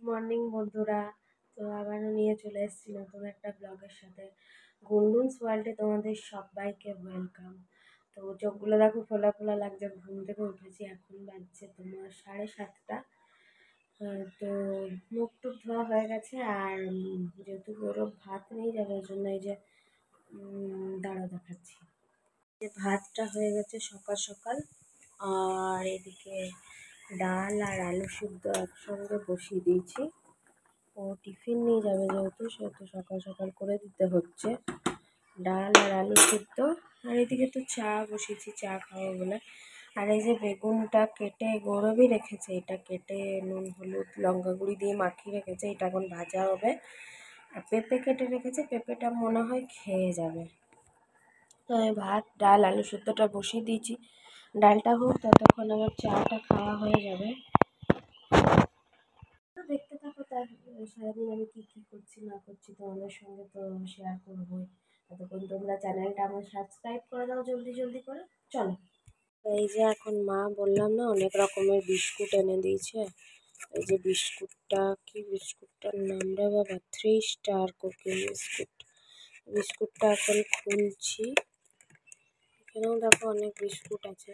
Morning বন্ধুরা, তো আবারও নিয়ে চলে এসেছি নতুন একটা ব্লগের সাথে। গুনগুনস ওয়ার্ল্ডে তোমাদের সবাইকে ওয়েলকাম। তো চোখগুলো দেখো ফোলা ফোলা লাগছে, ঘুম থেকে উঠেছি, এখন বাজছে তোমার 7:30। তো মুখ টুক ধোয়া হয়ে গেছে, আর যেহেতু গরম ভাত নিয়ে যাবে ওই জন্য এই যে দাঁড়া দেখাচ্ছি। ভাতটা হয়ে গেছে সকাল সকাল, আর এদিকে ডাল আর আলু সিদ্ধ একসঙ্গে বসিয়ে দিয়েছি। ও টিফিন নিয়ে যাবে যেহেতু, সেহেতু সকাল সকাল করে দিতে হচ্ছে ডাল আর আলু সিদ্ধ। আর এদিকে তো চা বসিয়েছি, চা খাবো বলে। আর এই যে বেগুনটা কেটে গৌরবই রেখেছে, এটা কেটে নুন হলুদ লঙ্কা গুঁড়ি দিয়ে মাখিয়ে রেখেছে, এটা এখন ভাজা হবে। আর পেঁপে কেটে রেখেছে, পেঁপেটা মনে হয় খেয়ে যাবে। তো আমি ভাত ডাল আলু সিদ্ধটা বসিয়ে দিয়েছি, ডালটা হোক ততক্ষণ আমার চাটা খাওয়া হয়ে যাবে। দেখতে থাকো, তার সারাদিন আমি কী কী করছি না করছি তোমাদের সঙ্গে তো শেয়ার করবোই। ততক্ষণ তোমরা চ্যানেলটা আমার সাবস্ক্রাইব করে দাও জলদি জলদি করে। চলো, এই যে এখন মা বললাম না অনেক রকমের বিস্কুট এনে দিয়েছে। এই যে বিস্কুটটা, কি বিস্কুটটার নাম রে বাবা, 3 স্টার কুকিং বিস্কুট। বিস্কুটটা এখন খুলছি। এখানেও দেখো অনেক বিস্কুট আছে,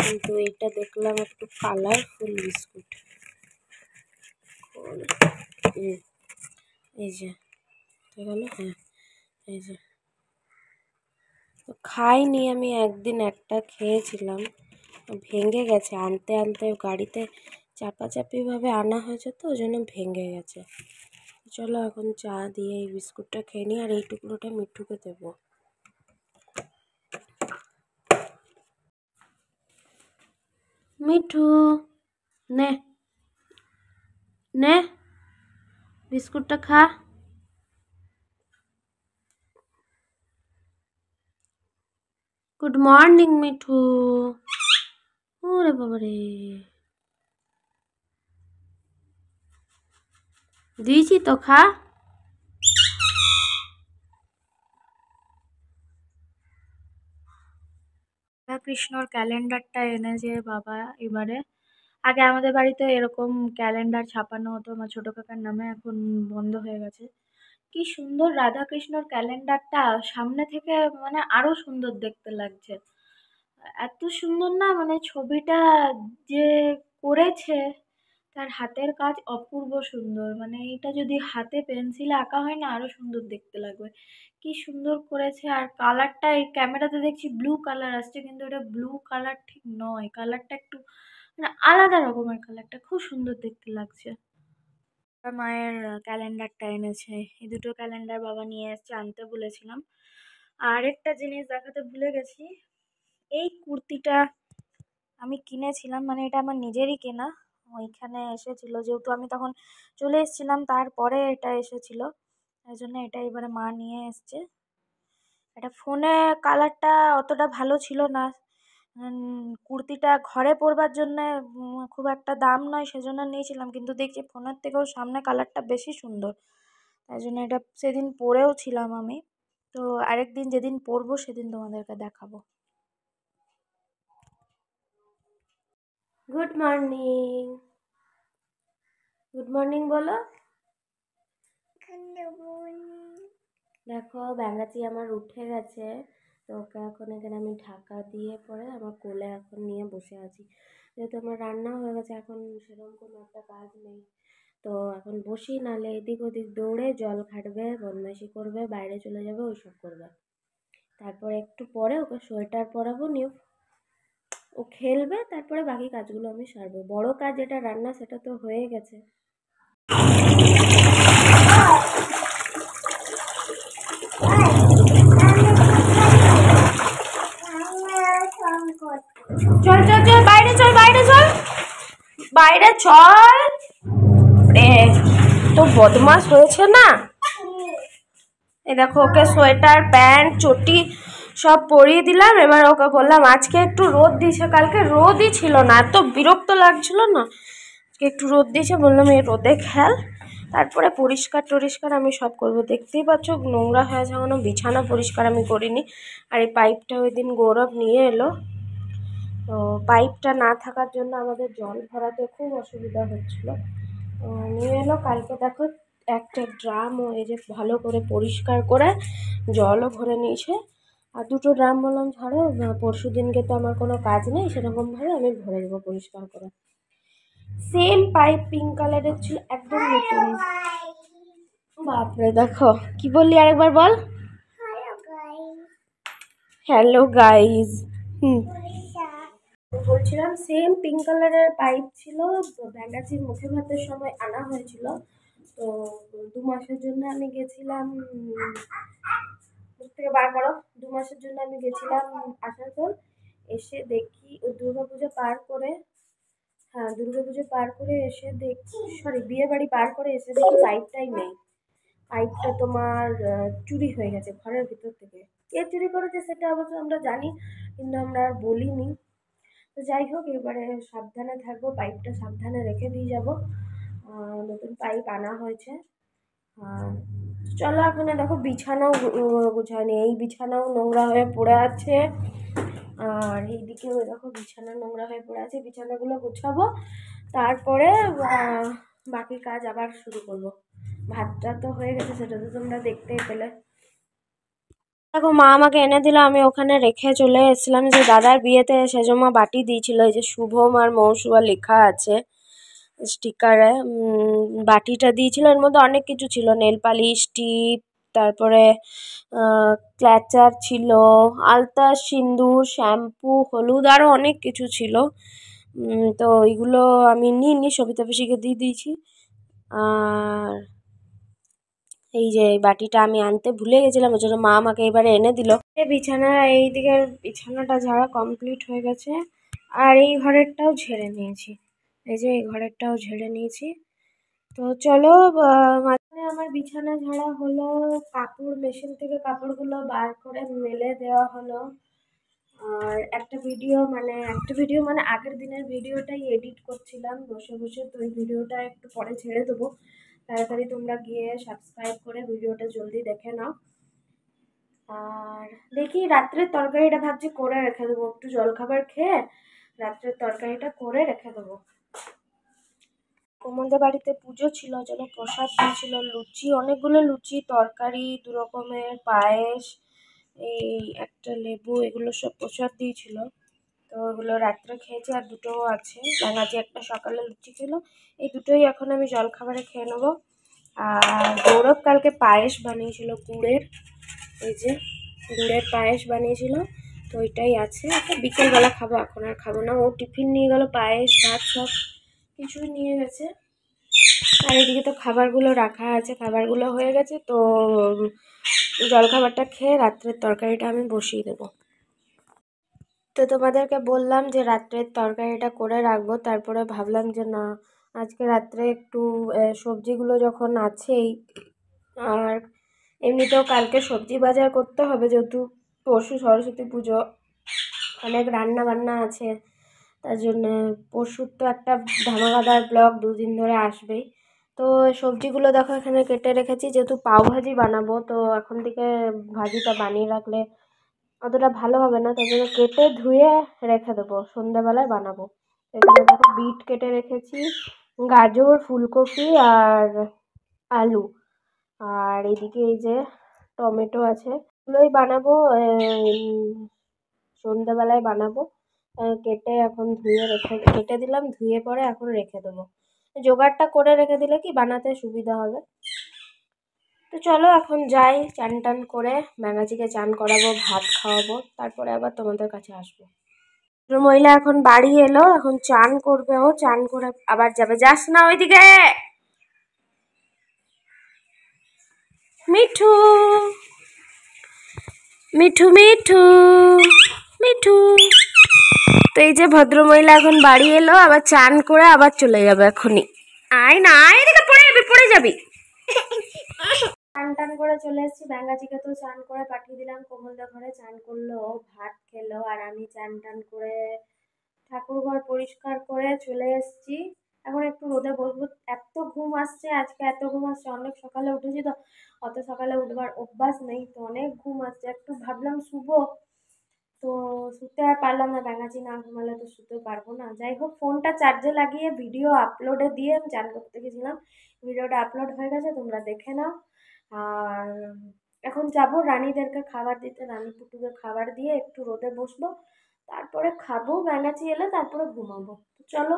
কিন্তু এটা দেখলাম একটু কালারফুল বিস্কুট। এই যে এখানে, হ্যাঁ এই যে, তো খাইনি আমি, একদিন একটা খেয়েছিলাম, ভেঙে গেছে, আনতে আনতে গাড়িতে চাপাচাপিভাবে আনা হয়েছে তো ওই জন্য ভেঙে গেছে। চলো এখন চা দিয়ে এই বিস্কুটটা খেয়ে নিই, আর এই টুকরোটা মিঠুকে দেবো। মিঠু নে নে বিস্কুটটা খা। Good morning Mithu. ওরে বাবারে, দিয়েছি তো, খা। কৃষ্ণর ক্যালেন্ডারটা এনেছে বাবা এবারে। আগে আমাদের বাড়িতে এরকম ক্যালেন্ডার ছাপানো হতো আমার ছোট কাকার নামে, এখন বন্ধ হয়ে গেছে। কি সুন্দর রাধাকৃষ্ণর ক্যালেন্ডারটা, সামনে থেকে মানে আরো সুন্দর দেখতে লাগছে। এত সুন্দর না, মানে ছবিটা যে করেছে তার হাতের কাজ অপূর্ব সুন্দর। মানে এটা যদি হাতে পেন্সিলে আঁকা হয় না, আরো সুন্দর দেখতে লাগবে। কি সুন্দর করেছে। আর কালারটা এই ক্যামেরাতে দেখছি ব্লু কালার আসছে, কিন্তু এটা ব্লু কালার ঠিক নয়, কালারটা একটু মানে আলাদা রকমের, কালারটা খুব সুন্দর দেখতে লাগছে। মায়ের ক্যালেন্ডারটা এনেছে, এই দুটো ক্যালেন্ডার বাবা নিয়ে এসছে, আনতে বলেছিলাম। আর একটা জিনিস দেখাতে ভুলে গেছি, এই কুর্তিটা আমি কিনেছিলাম, মানে এটা আমার নিজেরই কেনা, ওইখানে এসেছিল যেহেতু আমি তখন চলে এসেছিলাম, তারপরে এটা এসেছিল, তাই জন্য এটা এবারে মা নিয়ে এসছে। এটা ফোনে কালারটা অতটা ভালো ছিল না, কুর্তিটা ঘরে পরবার জন্য খুব একটা দাম নয় সেজন্য নিয়েছিলাম, কিন্তু দেখছি ফোনের থেকেও সামনে কালারটা বেশি সুন্দর, তাই জন্য এটা সেদিন পরেও ছিলাম আমি। তো আরেকদিন যেদিন পরবো সেদিন তোমাদেরকে দেখাবো। গুড মর্নিং, গুড মর্নিং বলো। দেখো ব্যাঙাচি আমার উঠে গেছে, তো ওকে এখন এখানে আমি ঢাকা দিয়ে পরে আমার কোলে এখন নিয়ে বসে আছি। যেহেতু আমার রান্না হয়ে গেছে, এখন সেরকম কোনো একটা কাজ নেই, তো এখন বসি, নাহলে এদিক ওদিক দৌড়ে জল ঘাটবে, বদমাইশি করবে, বাইরে চলে যাবে, ওইসব করবে। তারপর একটু পরে ওকে সোয়েটার পরাবো, নিউ ও খেলবে, তারপরে বাকি কাজগুলো আমি সারবো। বড় কাজ যেটা রান্না, সেটা তো হয়ে গেছে। চল চল চল, বাইরে চল, বাইরে চল, বাইরে চল রে, তো বদমাস হয়েছে না। এই দেখো ওকে সোয়েটার প্যান্ট চটি সব পরিয়ে দিলাম, এবার ওকে বললাম আজকে একটু রোদ দিয়েছে, কালকে রোদই ছিল না, এত বিরক্ত লাগছিল না, আজকে একটু রোদ দিয়েছে, বললাম এই রোদে খেল, তারপরে পরিষ্কার টরিষ্কার আমি সব করব। দেখতেই পাচ্ছ নোংরা হয়েছে, এখনো বিছানা পরিষ্কার আমি করিনি। আর এই পাইপটা ওই দিন গৌরব নিয়ে এলো, তো পাইপটা না থাকার জন্য আমাদের জল ভরাতে খুব অসুবিধা হচ্ছিল। নিয়ে এলো কালকে, দেখো একটা ড্রামও এই যে ভালো করে পরিষ্কার করে জলও ভরে নিয়েছে। আর দুটো ড্রাম বললাম ছাড়ো, পরশু দিনকে তো আমার কোনো কাজ নেই, সেরকমভাবে আমি ভরে দেবো পরিষ্কার করে। সেম পাইপ পিঙ্ক কালারের ছিল, একদম নতুন। বাপরে, দেখো কি বললি, আরেকবার বল। Hello guys. হুম, বলছিলাম সেম পিঙ্ক কালারের পাইপ ছিল, ব্যাঙ্গাচির মুখে ভাতের সময় আনা হয়েছিল। তো 2 মাসের জন্য আমি গেছিলাম, মুখ থেকে বার করো, 2 মাসের জন্য আমি গেছিলাম আসানসোল। এসে দেখি ওই দুর্গাপুজো পার করে, হ্যাঁ দুর্গাপুজো পার করে এসে দেখি, সরি বিয়ে বাড়ি পার করে এসে দেখি পাইপটাই নেই। পাইপটা তোমার চুরি হয়ে গেছে ঘরের ভিতর থেকে। কে চুরি করেছে সেটা অবশ্য আমরা জানি, কিন্তু আমরা আর বলিনি। তো যাই হোক, এবারে সাবধানে থাকবো, পাইপটা সাবধানে রেখে দিয়ে যাবো। নতুন পাইপ আনা হয়েছে। আর চলো, এখানে দেখো বিছানাও গুছায়নি, এই বিছানাও নোংরা হয়ে পড়ে আছে। আর এইদিকেও দেখো বিছানা নোংরা হয়ে পড়ে আছে, বিছানাগুলো গুছাবো, তারপরে বাকি কাজ আবার শুরু করব। ভাতটা তো হয়ে গেছে, সেটা তো তোমরা দেখতেই পেলে। দেখো মা আমাকে এনে দিল, আমি ওখানে রেখে চলে এসেছিলাম। যে দাদার বিয়েতে সেজমা বাটি দিয়েছিল, এই যে শুভম আর মৌসুয়া লেখা আছে স্টিকারে, বাটিটা দিয়েছিল। এর মধ্যে অনেক কিছু ছিল, নেল পালিশ, টিপ, তারপরে ক্ল্যাচার ছিল, আলতা, সিন্দুর, শ্যাম্পু, হলুদ, আরও অনেক কিছু ছিল। তো এইগুলো আমি নিইনি, সবিতা পিসিকে দিয়ে দিয়েছি। আর এই যে এই বাটিটা আমি আনতে ভুলে গেছিলাম, ওই জন্য মা আমাকে এবারে এনে দিল। বিছানা, এই দিকের বিছানাটা ঝাড়া কমপ্লিট হয়ে গেছে। আর এই ঘরেরটাও ঝেড়ে নিয়েছি, এই যে এই ঘরেরটাও ঝেড়ে নিয়েছি। তো চলো, মাঝখানে আমার বিছানা ঝাড়া হলো, কাপড় মেশিন থেকে কাপড়গুলো বার করে মেলে দেওয়া হলো। আর একটা ভিডিও মানে আগের দিনের ভিডিওটাই এডিট করছিলাম বসে বসে। তো এই ভিডিওটা একটু পরে ছেড়ে দেবো, তাড়াতাড়ি তোমরা গিয়ে সাবস্ক্রাইব করে ভিডিওটা জলদি দেখে নাও। আর দেখি রাত্রের তরকারিটা ভাবছি করে রেখে দেবো, একটু জলখাবার খেয়ে রাত্রের তরকারিটা করে রেখে দেবো। কোমলদের বাড়িতে পুজো ছিল, যেন প্রসাদ দিয়েছিল, লুচি, অনেকগুলো লুচি, তরকারি, 2 রকমের পায়েস, এই একটা লেবু, এগুলো সব প্রসাদ দিয়েছিল। তো ওগুলো রাত্রে খেয়েছি, আর দুটোও আছে, রাঙাজি একটা সকালে লুচি খেলো। এই দুটোই এখন আমি জলখাবারে খেয়ে নেবো। আর গৌরব কালকে পায়েস বানিয়েছিল গুড়ের, এই যে গুড়ের পায়েস বানিয়েছিল, তো ওইটাই আছে। ওটা বিকেলবেলা খাবো, এখন আর খাবো না। ও টিফিন নিয়ে গেল, পায়েস ভাত সব কিছুই নিয়ে গেছে। আর এদিকে তো খাবারগুলো রাখা আছে, খাবারগুলো হয়ে গেছে। তো জলখাবারটা খেয়ে রাত্রের তরকারিটা আমি বসিয়ে দেবো। তো তোমাদেরকে বললাম যে রাত্রের তরকারিটা করে রাখবো, তারপরে ভাবলাম যে না, আজকে রাত্রে একটু সবজিগুলো যখন আছেই, আর এমনিতেও কালকে সবজি বাজার করতে হবে, যেহেতু পরশু সরস্বতী পুজো, অনেক রান্না বান্না আছে, তার জন্য পরশুর তো একটা ধামাকাদার ব্লগ 2 দিন ধরে আসবেই। তো সবজিগুলো দেখো এখানে কেটে রেখেছি, যেহেতু পাওভাজি বানাবো, তো এখন থেকে ভাজিটা বানিয়ে রাখলে অতটা ভালো হবে না, তাই জন্য কেটে ধুয়ে রেখে দেবো, সন্ধ্যাবেলায় বানাবো। এখানে দেখো বিট কেটে রেখেছি, গাজর, ফুলকপি আর আলু, আর এদিকে এই যে টমেটো আছে। এগুলোই বানাবো, সন্ধ্যাবেলায় বানাবো। কেটে এখন কেটে দিলাম, ধুয়ে পরে এখন রেখে দেবো। জোগাড়টা করে রেখে দিলে কি বানাতে সুবিধা হবে। তো চলো এখন যাই, চান টান করে ম্যাগাজিকে চান করাবো, ভাত খাওয়াবো, তারপরে আবার তোমাদের কাছে আসবো। মহিলা এখন বাড়ি এলো, এখন চান করবে, ও চান করে আবার যাবে। যাস না ওইদিকে, মিঠু, মিঠু, মিঠু, মিঠু। তো এই যে ভদ্রমহিলা এখন বাড়ি এলো, আবার চান করে আবার চলে যাবে এখনই। আয় না, আয়, এদিকে পড়ে যাবি, পড়ে যাবি। চান টান করে চলে এসেছি, ব্যাঙ্গাজিকে তো চান করে পাঠিয়ে দিলাম, কোমলদা ঘরে চান করলো, ভাত খেলো, আর আমি চান টান করে ঠাকুর ঘর পরিষ্কার করে চলে এসেছি। এখন একটু রোদে বসবো, এত ঘুম আসছে আজকে, এত ঘুম আসছে, অনেক সকালে উঠেছি তো, অত সকালে উঠবার অভ্যাস নেই, তো অনেক ঘুম আসছে, একটু ভাবলাম শুবো। তো শুতে আর পারলাম না, ব্যাঙাচি না ঘুমালে তো শুতে পারবো না। যাই হোক, ফোনটা চার্জে লাগিয়ে ভিডিও আপলোডে দিয়ে আমি চান করতে গেছিলাম। ভিডিওটা আপলোড হয়ে গেছে, তোমরা দেখে নাও। আর এখন যাবো রানীদেরকে খাবার দিতে, রানী পুটুকে খাবার দিয়ে একটু রোদে বসবো, তারপরে খাবো, ব্যাঙাচি এলে তারপরে ঘুমাবো। তো চলো।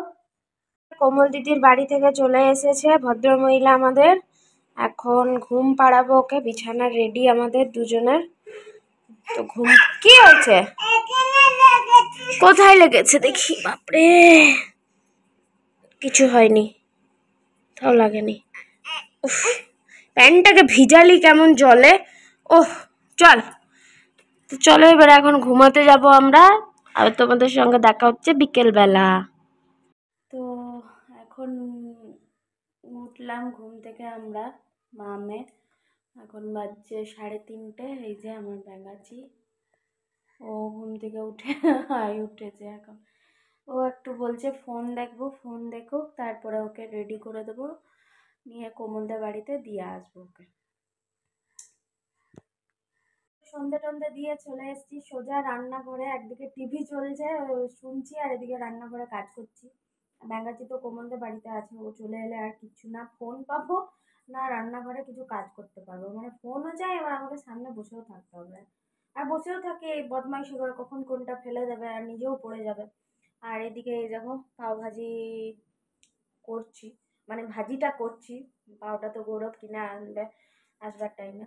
কোমল দিদির বাড়ি থেকে চলে এসেছে ভদ্রমহিলা আমাদের, এখন ঘুম পাড়াবো ওকে, বিছানা রেডি আমাদের দুজনের। তো ঘুম কি হয়েছে, কোথায় লেগেছে দেখি, বাপরে কিছু হয়নি, তাও লাগেনি। উফ, প্যান্টটাকে ভিজালি কেমন জলে। ওহ চল, তো চলো এবার এখন ঘুমাতে যাব আমরা, আর তোমাদের সঙ্গে দেখা হচ্ছে বিকেল বেলা। তো এখন উঠলাম ঘুম থেকে আমরা, মা মেয়ে। এখন বাজছে 3:30। এই যে আমার ব্যাঙাচি, ও ঘুম থেকে উঠে উঠেছে এখন। ও একটু বলছে ফোন দেখবো, ফোন দেখুক, তারপরে ওকে রেডি করে দেবো, নিয়ে কোমলদের বাড়িতে দিয়ে আসবো ওকে। সন্ধে টন্ধে দিয়ে চলে এসেছি সোজা রান্নাঘরে, একদিকে টিভি চলছে শুনছি, আর এদিকে রান্নাঘরে কাজ করছি। ব্যাঙাচি তো কোমলদের বাড়িতে আছে, ও চলে এলে আর কিচ্ছু না ফোন পাবো না রান্নাঘরে কিছু কাজ করতে পারবো, মানে ফোনও চাই, এবার আমাকে সামনে বসেও থাকতে হবে। আর বসেও থাকে এই বদমাইশি করে, কখন কোনটা ফেলে দেবে আর নিজেও পড়ে যাবে। আর এদিকে এই দেখো পাও ভাজি করছি, মানে ভাজিটা করছি, পাওটা তো গৌরব কিনে আনবে আসবার টাইমে।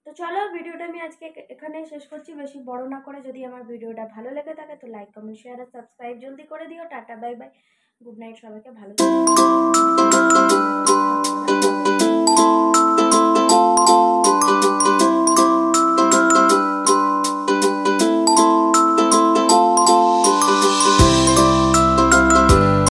তো চলো, ভিডিওটা আমি আজকে এখানেই শেষ করছি, বেশি বড় না করে। যদি আমার ভিডিওটা ভালো লেগে থাকে তো লাইক কমেন্ট শেয়ার আর সাবস্ক্রাইব জলদি করে দিও। Tata bye bye, good night সবাইকে, ভালো থেকো।